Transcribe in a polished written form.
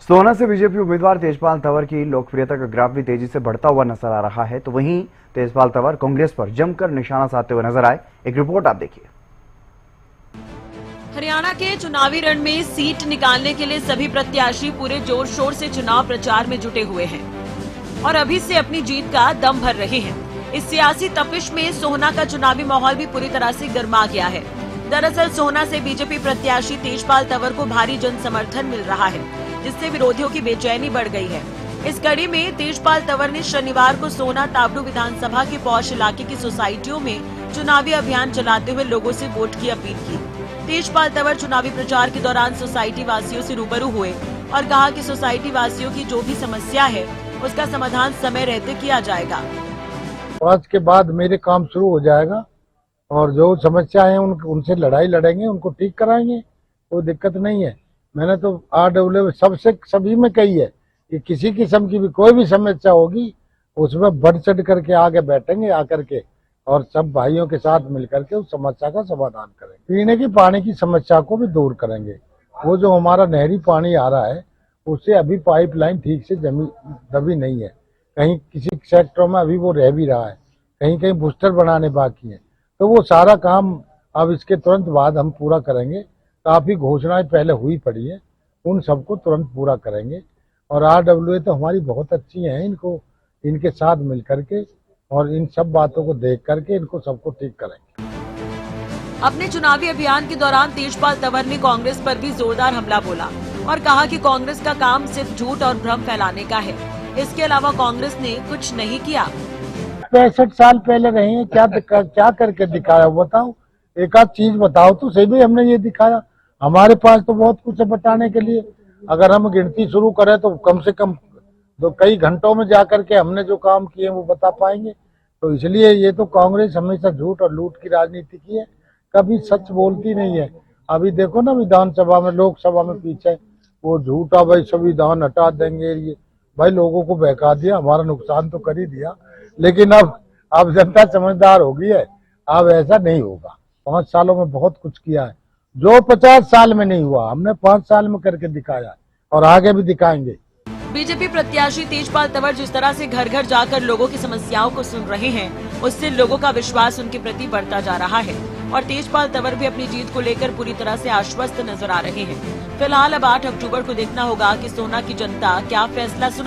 सोहना से बीजेपी उम्मीदवार तेजपाल तंवर की लोकप्रियता का ग्राफ भी तेजी से बढ़ता हुआ नजर आ रहा है। तो वहीं तेजपाल तंवर कांग्रेस पर जमकर निशाना साधते हुए नजर आए। एक रिपोर्ट आप देखिए। हरियाणा के चुनावी रण में सीट निकालने के लिए सभी प्रत्याशी पूरे जोर शोर से चुनाव प्रचार में जुटे हुए हैं और अभी से अपनी जीत का दम भर रहे हैं। इस सियासी तपिश में सोहना का चुनावी माहौल भी पूरी तरह से गर्मा गया है। दरअसल सोहना से बीजेपी प्रत्याशी तेजपाल तंवर को भारी जन समर्थन मिल रहा है, जिससे विरोधियों की बेचैनी बढ़ गई है। इस कड़ी में तेजपाल तंवर ने शनिवार को सोहना ताबड़ू विधानसभा के पौष इलाके की सोसाइटियों में चुनावी अभियान चलाते हुए लोगों से वोट की अपील की। तेजपाल तंवर चुनावी प्रचार के दौरान सोसाइटी वासियों से रूबरू हुए और कहा कि सोसाइटी वासियों की जो भी समस्या है उसका समाधान समय रहते किया जाएगा। आज के बाद मेरे काम शुरू हो जाएगा और जो समस्या है उनसे लड़ाई लड़ेंगे, उनको ठीक कराएंगे, कोई दिक्कत नहीं है। मैंने तो RW सबसे सभी में कही है कि किसी किस्म की भी कोई भी समस्या होगी उसमें बढ़ चढ़ करके आगे बैठेंगे आकर के और सब भाइयों के साथ मिलकर के उस समस्या का समाधान करेंगे। पीने की पानी की समस्या को भी दूर करेंगे। वो जो हमारा नहरी पानी आ रहा है उससे अभी पाइपलाइन ठीक से दबी नहीं है, कहीं किसी सेक्टरों में अभी वो रह भी रहा है, कहीं कहीं बूस्टर बनाने बाकी है। तो वो सारा काम अब इसके तुरंत बाद हम पूरा करेंगे। काफी घोषणाएं पहले हुई पड़ी है, उन सबको तुरंत पूरा करेंगे। और RWA तो हमारी बहुत अच्छी है, इनको इनके साथ मिल करके और इन सब बातों को देख करके इनको सबको ठीक करेंगे। अपने चुनावी अभियान के दौरान तेजपाल तंवर ने कांग्रेस पर भी जोरदार हमला बोला और कहा कि कांग्रेस का काम सिर्फ झूठ और भ्रम फैलाने का है। इसके अलावा कांग्रेस ने कुछ नहीं किया। 65 साल पहले रहे हैं, क्या करके दिखाया बताओ? एक आध चीज बताओ तो सही भी। हमने ये दिखाया, हमारे पास तो बहुत कुछ है बताने के लिए। अगर हम गिनती शुरू करें तो कम से कम कई घंटों में जाकर के हमने जो काम किए वो बता पाएंगे। तो इसलिए ये तो कांग्रेस हमेशा झूठ और लूट की राजनीति की है, कभी सच बोलती नहीं है। अभी देखो ना विधानसभा में, लोकसभा में पीछे वो झूठा भाई संविधान हटा देंगे, ये भाई लोगों को बहका दिया, हमारा नुकसान तो कर ही दिया। लेकिन अब जनता समझदार हो गई है, अब ऐसा नहीं होगा। 5 सालों में बहुत कुछ किया है, जो 50 साल में नहीं हुआ हमने 5 साल में करके दिखाया और आगे भी दिखाएंगे। बीजेपी प्रत्याशी तेजपाल तंवर जिस तरह से घर घर जाकर लोगों की समस्याओं को सुन रहे हैं, उससे लोगों का विश्वास उनके प्रति बढ़ता जा रहा है और तेजपाल तंवर भी अपनी जीत को लेकर पूरी तरह से आश्वस्त नजर आ रहे हैं। फिलहाल अब 8 अक्टूबर को देखना होगा कि सोहना की जनता क्या फैसला सुना।